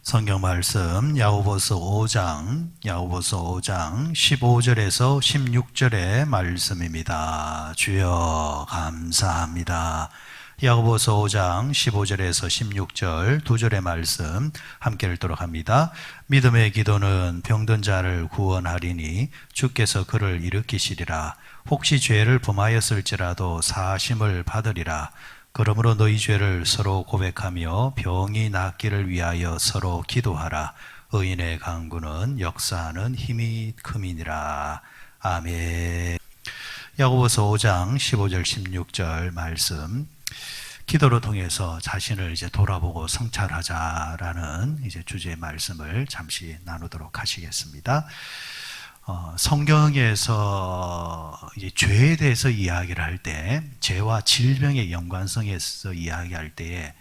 성경 말씀 야고보서 5장 15절에서 16절의 말씀입니다. 주여 감사합니다. 야고보서 5장 15절에서 16절 두 절의 말씀 함께 읽도록 합니다. 믿음의 기도는 병든 자를 구원하리니 주께서 그를 일으키시리라. 혹시 죄를 범하였을지라도 사하심을 받으리라. 그러므로 너희 죄를 서로 고백하며 병이 낫기를 위하여 서로 기도하라. 의인의 간구는 역사하는 힘이 큼이니라. 아멘. 야고보서 5장 15절 16절 말씀, 기도를 통해서 자신을 이제 돌아보고 성찰하자라는 이제 주제의 말씀을 잠시 나누도록 하시겠습니다. 성경에서 이제 죄에 대해서 이야기를 할 때, 죄와 질병의 연관성에서 이야기할 때에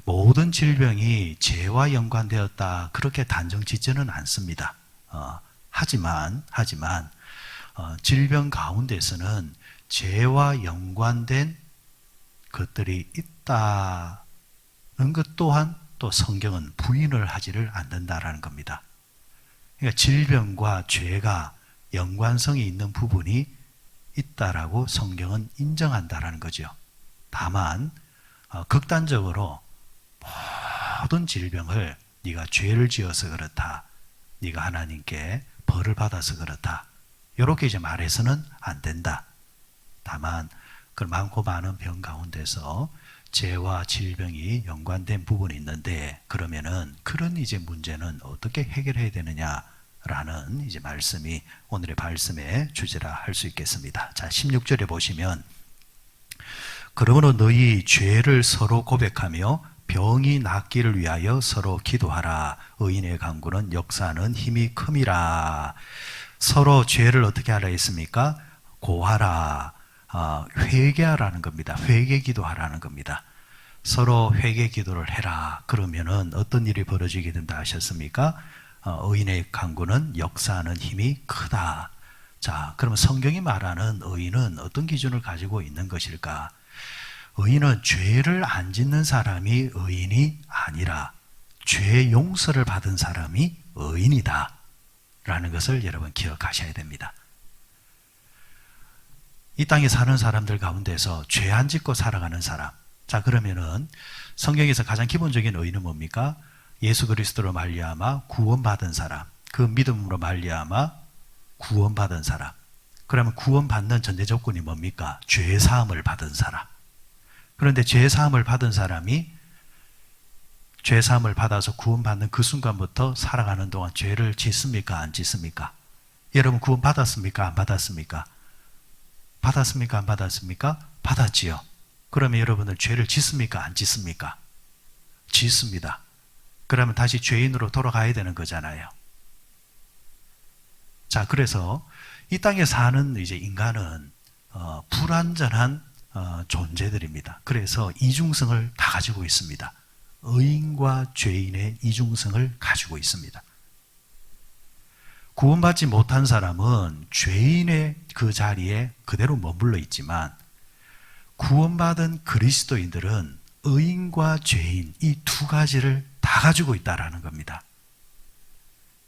모든 질병이 죄와 연관되었다 그렇게 단정 짓지는 않습니다. 하지만 질병 가운데서는 죄와 연관된 것들이 있다는 것 또한 또 성경은 부인을 하지를 않는다라는 겁니다. 그러니까 질병과 죄가 연관성이 있는 부분이 있다라고 성경은 인정한다라는 거죠. 다만 극단적으로 모든 질병을 네가 죄를 지어서 그렇다, 네가 하나님께 벌을 받아서 그렇다, 이렇게 이제 말해서는 안 된다. 다만 그 많고 많은 병 가운데서 죄와 질병이 연관된 부분이 있는데, 그러면은 그런 이제 문제는 어떻게 해결해야 되느냐 라는 이제 말씀이 오늘의 말씀의 주제라 할 수 있겠습니다. 자, 16절에 보시면, 그러므로 너희 죄를 서로 고백하며 병이 낫기를 위하여 서로 기도하라. 의인의 간구는 역사하는 힘이 큼이라. 서로 죄를 어떻게 하라 했습니까? 고하라. 회개하라는 겁니다. 회개 기도하라는 겁니다. 서로 회개 기도를 해라. 그러면은 어떤 일이 벌어지게 된다 하셨습니까? 의인의 간구는 역사하는 힘이 크다. 자, 그러면 성경이 말하는 의인은 어떤 기준을 가지고 있는 것일까? 의인은 죄를 안 짓는 사람이 의인이 아니라 죄 용서를 받은 사람이 의인이다 라는 것을 여러분 기억하셔야 됩니다. 이 땅에 사는 사람들 가운데서 죄 안 짓고 살아가는 사람, 자, 그러면은 성경에서 가장 기본적인 의인은 뭡니까? 예수 그리스도로 말미암아 구원받은 사람, 그 믿음으로 말미암아 구원받은 사람. 그러면 구원받는 전제 조건이 뭡니까? 죄 사함을 받은 사람. 그런데 죄 사함을 받은 사람이 죄 사함을 받아서 구원받는 그 순간부터 살아가는 동안 죄를 짓습니까? 안 짓습니까? 여러분 구원 받았습니까? 안 받았습니까? 받았습니까? 안 받았습니까? 받았지요. 그러면 여러분은 죄를 짓습니까? 안 짓습니까? 짓습니다. 그러면 다시 죄인으로 돌아가야 되는 거잖아요. 자, 그래서 이 땅에 사는 이제 인간은 불완전한 존재들입니다. 그래서 이중성을 다 가지고 있습니다. 의인과 죄인의 이중성을 가지고 있습니다. 구원받지 못한 사람은 죄인의 그 자리에 그대로 머물러 있지만, 구원받은 그리스도인들은 의인과 죄인 이 두 가지를 다 가지고 있다라는 겁니다.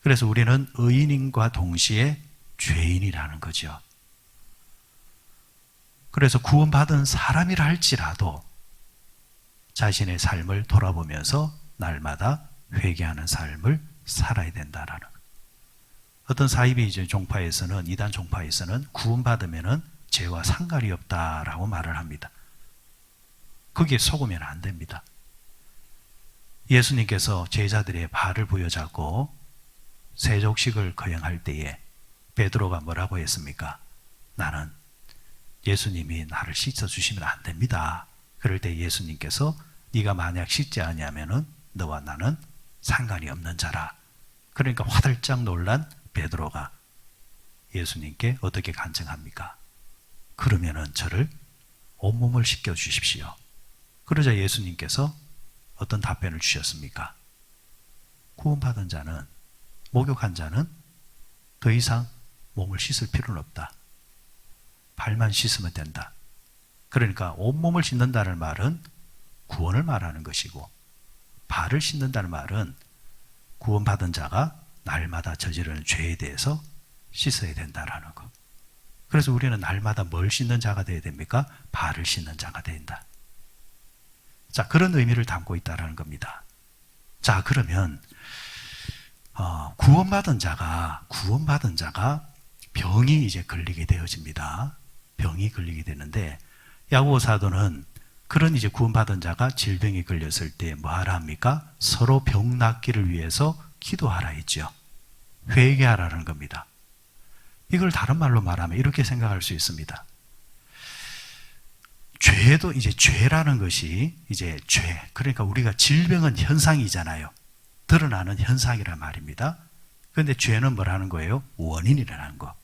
그래서 우리는 의인과 동시에 죄인이라는 거죠. 그래서 구원받은 사람이라 할지라도 자신의 삶을 돌아보면서 날마다 회개하는 삶을 살아야 된다라는 거예요. 어떤 사이비 종파에서는, 이단 종파에서는 구원받으면은 죄와 상관이 없다라고 말을 합니다. 거기에 속으면 안 됩니다. 예수님께서 제자들의 발을 부여잡고 세족식을 거행할 때에 베드로가 뭐라고 했습니까? 나는 예수님이 나를 씻어주시면 안 됩니다. 그럴 때 예수님께서 네가 만약 씻지 않으면은 너와 나는 상관이 없는 자라. 그러니까 화들짝 놀란 베드로가 예수님께 어떻게 간청합니까? 그러면은 저를 온몸을 씻겨 주십시오. 그러자 예수님께서 어떤 답변을 주셨습니까? 구원받은 자는, 목욕한 자는 더 이상 몸을 씻을 필요는 없다. 발만 씻으면 된다. 그러니까 온몸을 씻는다는 말은 구원을 말하는 것이고, 발을 씻는다는 말은 구원받은 자가 날마다 저지르는 죄에 대해서 씻어야 된다라는 거. 그래서 우리는 날마다 뭘 씻는 자가 되어야 됩니까? 발을 씻는 자가 된다. 자, 그런 의미를 담고 있다는 겁니다. 자, 그러면 구원받은 자가 병이 이제 걸리게 되어집니다. 병이 걸리게 되는데 야고보 사도는 그런 이제 구원받은 자가 질병이 걸렸을 때 뭐 하라 합니까? 서로 병 낫기를 위해서 기도하라 했죠. 회개하라는 겁니다. 이걸 다른 말로 말하면 이렇게 생각할 수 있습니다. 죄도 이제 죄라는 것이 이제 죄. 그러니까 우리가 질병은 현상이잖아요. 드러나는 현상이란 말입니다. 그런데 죄는 뭐라는 거예요? 원인이라는 거.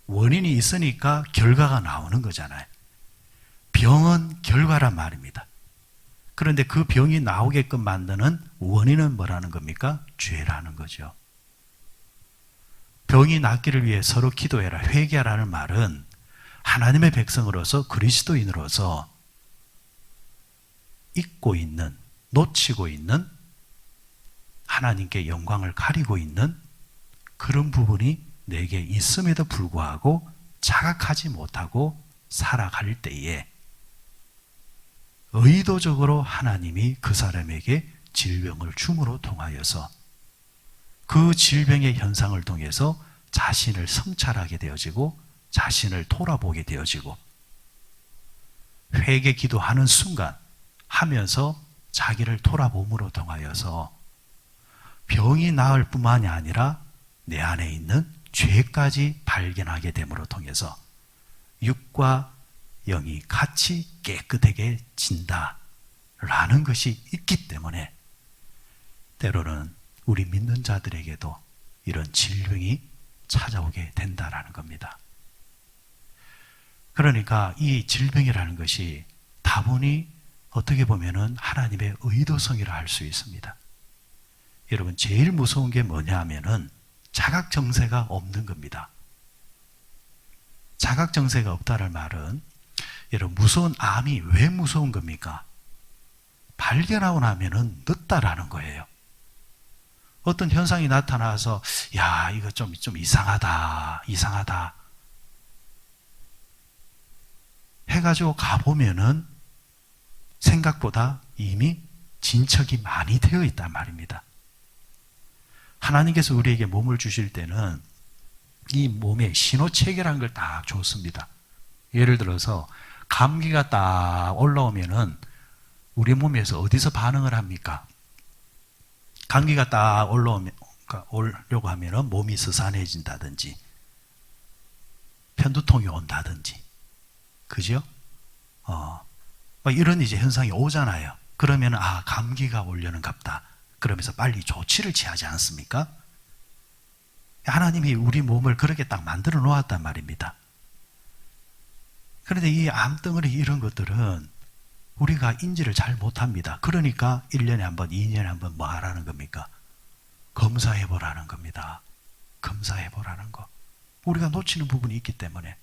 원인이 있으니까 결과가 나오는 거잖아요. 병은 결과란 말입니다. 그런데 그 병이 나오게끔 만드는 원인은 뭐라는 겁니까? 죄라는 거죠. 병이 낫기를 위해 서로 기도해라, 회개하라는 말은 하나님의 백성으로서 그리스도인으로서 잊고 있는, 놓치고 있는, 하나님께 영광을 가리고 있는 그런 부분이 내게 있음에도 불구하고 자각하지 못하고 살아갈 때에 의도적으로 하나님이 그 사람에게 질병을 줌으로 통하여서 그 질병의 현상을 통해서 자신을 성찰하게 되어지고 자신을 돌아보게 되어지고 회개 기도하는 순간 하면서 자기를 돌아봄으로 통하여서 병이 나을 뿐만이 아니라 내 안에 있는 죄까지 발견하게 됨으로 통해서 육과 영이 같이 깨끗하게 진다라는 것이 있기 때문에 때로는 우리 믿는 자들에게도 이런 질병이 찾아오게 된다라는 겁니다. 그러니까 이 질병이라는 것이 다분히 어떻게 보면은 하나님의 의도성이라 할 수 있습니다. 여러분, 제일 무서운 게 뭐냐 하면은 자각정세가 없는 겁니다. 자각정세가 없다는 말은 여러분, 무서운 암이 왜 무서운 겁니까? 발견하고 나면은 늦다라는 거예요. 어떤 현상이 나타나서 야, 이거 좀 이상하다 해가지고 가보면은 생각보다 이미 진척이 많이 되어 있단 말입니다. 하나님께서 우리에게 몸을 주실 때는 이 몸에 신호체계라는 걸 딱 줬습니다. 예를 들어서 감기가 딱 올라오면은 우리 몸에서 어디서 반응을 합니까? 감기가 딱 오려고 하면은 몸이 스산해진다든지 편두통이 온다든지, 그죠? 이런 이제 현상이 오잖아요. 그러면 감기가 오려는 갑다. 그러면서 빨리 조치를 취하지 않습니까? 하나님이 우리 몸을 그렇게 딱 만들어 놓았단 말입니다. 그런데 이 암덩어리 이런 것들은 우리가 인지를 잘 못합니다. 그러니까 1년에 한 번, 2년에 한 번 뭐 하라는 겁니까? 검사해보라는 겁니다. 검사해보라는 거. 우리가 놓치는 부분이 있기 때문에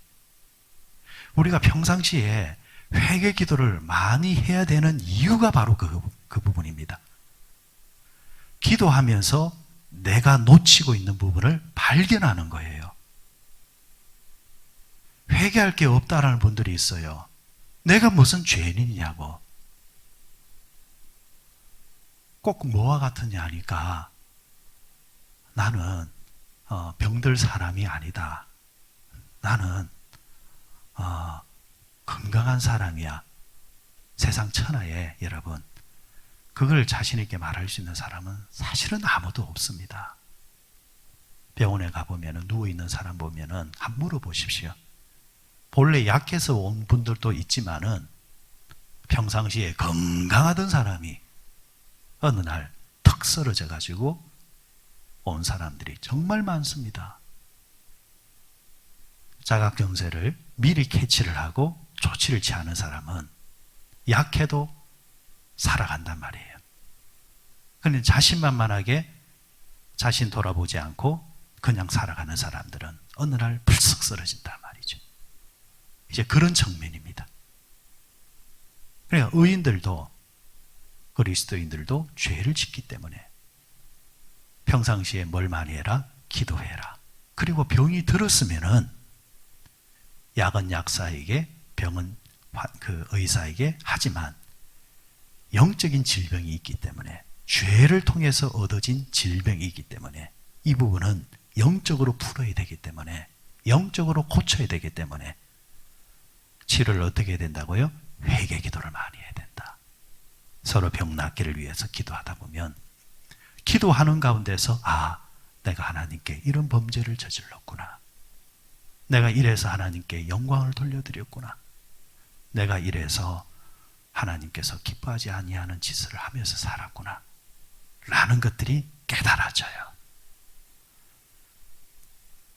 우리가 평상시에 회개 기도를 많이 해야 되는 이유가 바로 그 부분입니다. 기도하면서 내가 놓치고 있는 부분을 발견하는 거예요. 회개할 게 없다라는 분들이 있어요. 내가 무슨 죄인이냐고. 꼭 뭐와 같으냐 하니까 나는 병들 사람이 아니다. 나는 건강한 사람이야. 세상 천하에 여러분, 그걸 자신 있게 말할 수 있는 사람은 사실은 아무도 없습니다. 병원에 가보면 누워있는 사람 보면은 한번 물어보십시오. 본래 약해서 온 분들도 있지만은 평상시에 건강하던 사람이 어느 날 턱 쓰러져 가지고 온 사람들이 정말 많습니다. 자각정세를 미리 캐치를 하고 조치를 취하는 사람은 약해도 살아간단 말이에요. 그런데 자신만만하게 자신 돌아보지 않고 그냥 살아가는 사람들은 어느 날 불쑥 쓰러진단 말이죠. 이제 그런 측면입니다. 그러니까 의인들도 그리스도인들도 죄를 짓기 때문에 평상시에 뭘 많이 해라? 기도해라. 그리고 병이 들었으면은 약은 약사에게, 병은 그 의사에게 하지만 영적인 질병이 있기 때문에, 죄를 통해서 얻어진 질병이 있기 때문에 이 부분은 영적으로 풀어야 되기 때문에, 영적으로 고쳐야 되기 때문에 치료를 어떻게 해야 된다고요? 회개 기도를 많이 해야 된다. 서로 병 낫기를 위해서 기도하다 보면, 기도하는 가운데서 내가 하나님께 이런 범죄를 저질렀구나. 내가 이래서 하나님께 영광을 돌려드렸구나. 내가 이래서 하나님께서 기뻐하지 아니하는 짓을 하면서 살았구나. 라는 것들이 깨달아져요.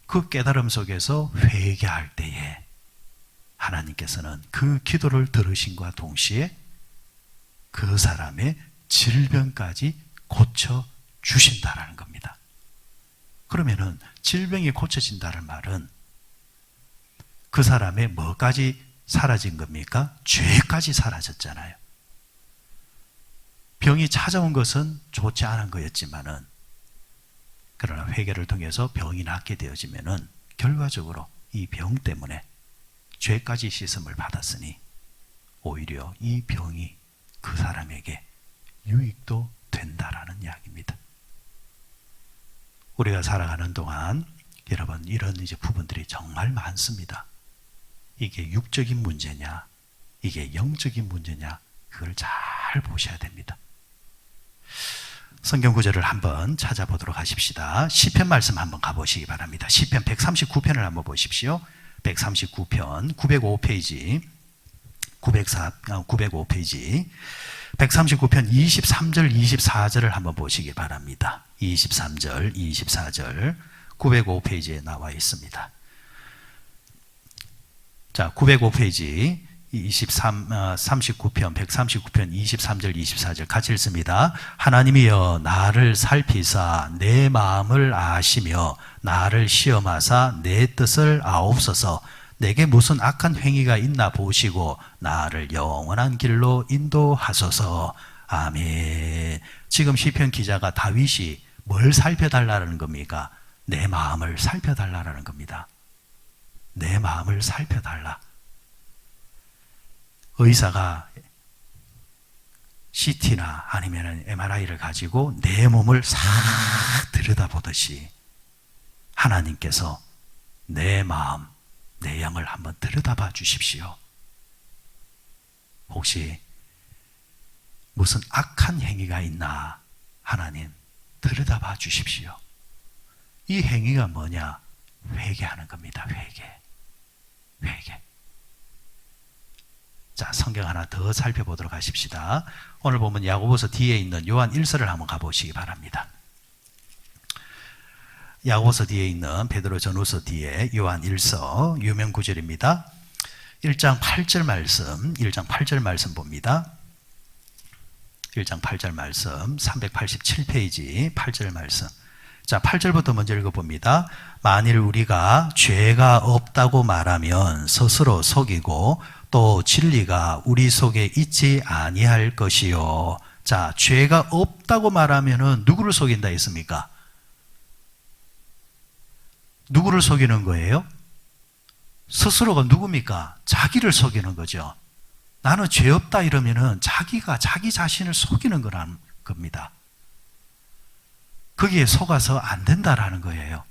그 깨달음 속에서 회개할 때에 하나님께서는 그 기도를 들으심과 동시에 그 사람의 질병까지 고쳐주신다라는 겁니다. 그러면은 질병이 고쳐진다는 말은 그 사람의 뭐까지 사라진 겁니까? 죄까지 사라졌잖아요. 병이 찾아온 것은 좋지 않은 거였지만은, 그러나 회개를 통해서 병이 낫게 되어지면은 결과적으로 이 병 때문에 죄까지 씻음을 받았으니 오히려 이 병이 그 사람에게 유익도 된다라는 이야기입니다. 우리가 살아가는 동안 여러분, 이런 부분들이 정말 많습니다. 이게 육적인 문제냐, 이게 영적인 문제냐, 그걸 잘 보셔야 됩니다. 성경 구절을 한번 찾아보도록 하십시다. 시편 말씀 한번 가보시기 바랍니다. 시편 139편을 한번 보십시오. 139편 905페이지 905페이지 139편 23절 24절을 한번 보시기 바랍니다. 23절 24절 905페이지에 나와 있습니다. 자, 905페이지 39편 139편 23절 24절 같이 읽습니다. 하나님이여 나를 살피사 내 마음을 아시며 나를 시험하사 내 뜻을 아옵소서. 내게 무슨 악한 행위가 있나 보시고 나를 영원한 길로 인도하소서. 아멘. 지금 시편 기자가 다윗이 뭘 살펴달라는 겁니까? 내 마음을 살펴달라는 겁니다. 내 마음을 살펴달라. 의사가 CT나 아니면 MRI를 가지고 내 몸을 싹 들여다보듯이 하나님께서 내 마음, 내 영을 한번 들여다봐 주십시오. 혹시 무슨 악한 행위가 있나 하나님 들여다봐 주십시오. 이 행위가 뭐냐? 회개하는 겁니다. 회개. 자, 성경 하나 더 살펴보도록 하십시다. 오늘 보면 야고보서 뒤에 있는 요한 1서를 한번 가보시기 바랍니다. 야고보서 뒤에 있는 베드로 전후서 뒤에 요한 1서 유명 구절입니다. 1장 8절 말씀 봅니다. 1장 8절 말씀 387페이지 8절 말씀. 자, 8절부터 먼저 읽어봅니다. 만일 우리가 죄가 없다고 말하면 스스로 속이고 또 진리가 우리 속에 있지 아니할 것이요. 자, 죄가 없다고 말하면은 누구를 속인다 했습니까? 누구를 속이는 거예요? 스스로가 누굽니까? 자기를 속이는 거죠. 나는 죄 없다 이러면은 자기가 자기 자신을 속이는 거라는 겁니다. 거기에 속아서 안 된다라는 거예요.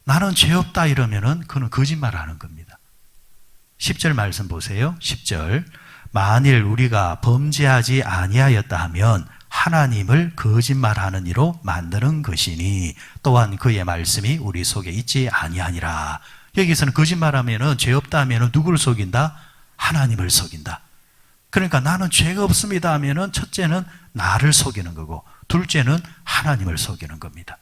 나는 죄 없다 이러면은 그는 거짓말하는 겁니다. 10절 말씀 보세요. 10절. 만일 우리가 범죄하지 아니하였다 하면 하나님을 거짓말하는 이로 만드는 것이니 또한 그의 말씀이 우리 속에 있지 아니하니라. 여기서는 거짓말하면은 죄 없다 하면은 누구를 속인다? 하나님을 속인다. 그러니까 나는 죄가 없습니다 하면은 첫째는 나를 속이는 거고 둘째는 하나님을 속이는 겁니다.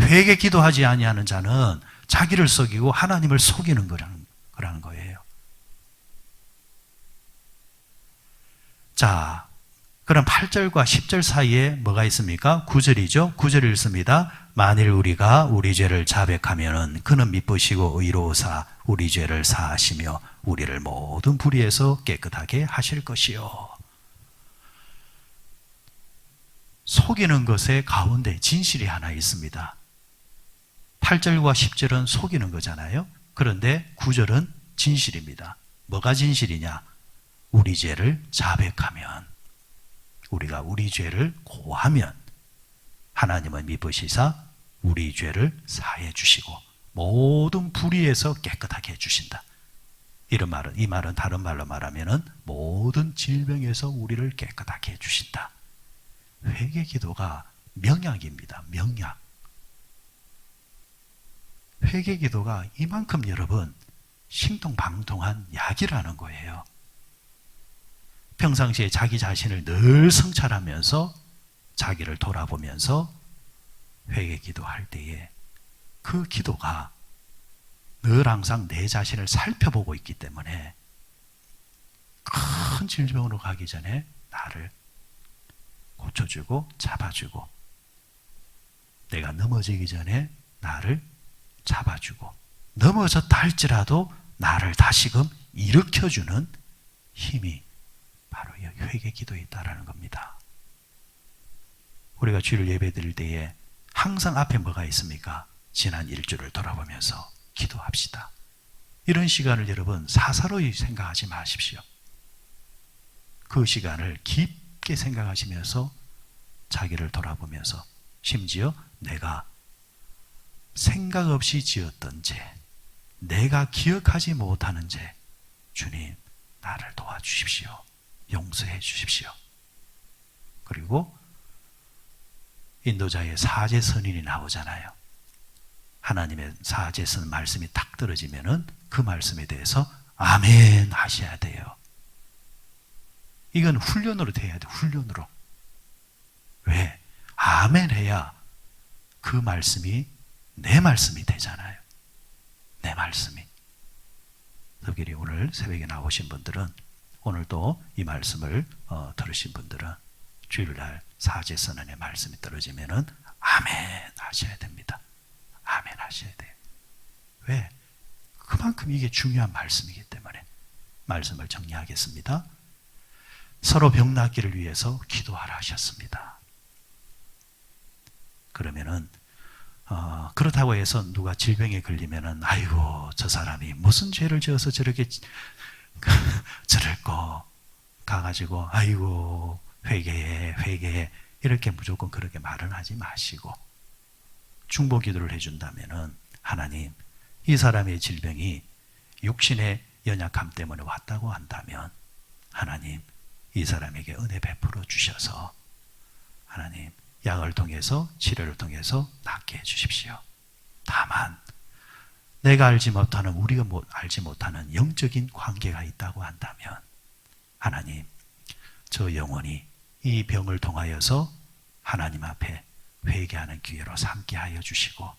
회개 기도하지 아니하는 자는 자기를 속이고 하나님을 속이는 거라는 거예요. 자, 그럼 8절과 10절 사이에 뭐가 있습니까? 9절이죠. 9절 읽습니다. 만일 우리가 우리 죄를 자백하면은 그는 미쁘시고 의로우사 우리 죄를 사하시며 우리를 모든 불의에서 깨끗하게 하실 것이요. 속이는 것의 가운데 진실이 하나 있습니다. 8절과 10절은 속이는 거잖아요. 그런데 9절은 진실입니다. 뭐가 진실이냐? 우리 죄를 자백하면, 우리가 우리 죄를 고하면 하나님은 미쁘시사 우리 죄를 사해 주시고 모든 불의에서 깨끗하게 해주신다. 이 말은 다른 말로 말하면은 모든 질병에서 우리를 깨끗하게 해주신다. 회개 기도가 명약입니다. 명약. 회개 기도가 이만큼 여러분 신통방통한 약이라는 거예요. 평상시에 자기 자신을 늘 성찰하면서 자기를 돌아보면서 회개 기도할 때에 그 기도가 늘 항상 내 자신을 살펴보고 있기 때문에 큰 질병으로 가기 전에 나를 고쳐주고 잡아주고, 내가 넘어지기 전에 나를 잡아주고, 넘어졌다 할지라도 나를 다시금 일으켜주는 힘이 바로 이 회개 기도에 있다는 겁니다. 우리가 주일 예배 드릴 때에 항상 앞에 뭐가 있습니까? 지난 일주를 돌아보면서 기도합시다. 이런 시간을 여러분 사사로이 생각하지 마십시오. 그 시간을 깊게 생각하시면서 자기를 돌아보면서, 심지어 내가 생각 없이 지었던 죄, 내가 기억하지 못하는 죄, 주님 나를 도와주십시오. 용서해 주십시오. 그리고 인도자의 사제 선인이 나오잖아요. 하나님의 사제선 말씀이 딱 떨어지면은 그 말씀에 대해서 아멘 하셔야 돼요. 이건 훈련으로 돼야 돼. 훈련으로. 왜? 아멘 해야 그 말씀이 내 말씀이 되잖아요. 내 말씀이. 특별히 오늘 새벽에 나오신 분들은, 오늘 또 이 말씀을 들으신 분들은 주일날 사제선언의 말씀이 떨어지면은 아멘 하셔야 됩니다. 아멘 하셔야 돼요. 왜? 그만큼 이게 중요한 말씀이기 때문에. 말씀을 정리하겠습니다. 서로 병 낫기를 위해서 기도하라 하셨습니다. 그러면은 그렇다고 해서 누가 질병에 걸리면은 아이고 저 사람이 무슨 죄를 지어서 저렇게 저럴거 가가지고 아이고 회개해 이렇게 무조건 그렇게 말은 하지 마시고, 중보 기도를 해준다면은 하나님 이 사람의 질병이 육신의 연약함 때문에 왔다고 한다면 하나님 이 사람에게 은혜 베풀어 주셔서 하나님 약을 통해서 치료를 통해서 낫게 해주십시오. 다만 내가 알지 못하는, 우리가 알지 못하는 영적인 관계가 있다고 한다면 하나님 저 영혼이 이 병을 통하여서 하나님 앞에 회개하는 기회로 삼게 하여 주시고,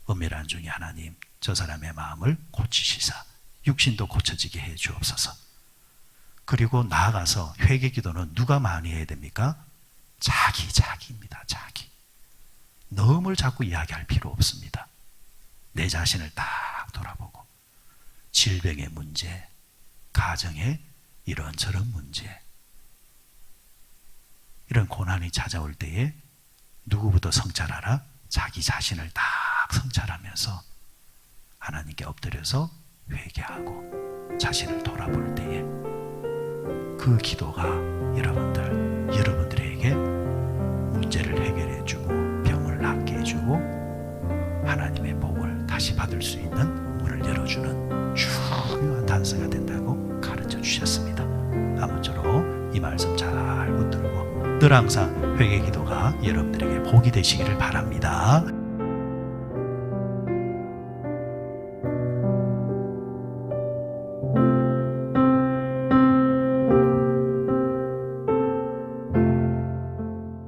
은밀한 중에 하나님 저 사람의 마음을 고치시사 육신도 고쳐지게 해 주옵소서. 그리고 나아가서 회개 기도는 누가 많이 해야 됩니까? 자기입니다. 자기. 너무 자꾸 이야기할 필요 없습니다. 내 자신을 딱 돌아보고 질병의 문제, 가정의 이런저런 문제, 이런 고난이 찾아올 때에 누구부터 성찰하라? 자기 자신을 딱 성찰하면서 하나님께 엎드려서 회개하고 자신을 돌아볼 때에 그 기도가 여러분들에게 문제를 해결해 주고 병을 낫게 해주고 하나님의 복을 다시 받을 수 있는 문을 열어주는 중요한 단서가 된다고 가르쳐 주셨습니다. 아무쪼록 이 말씀 잘 붙들고 늘 항상 회개 기도가 여러분들에게 복이 되시기를 바랍니다.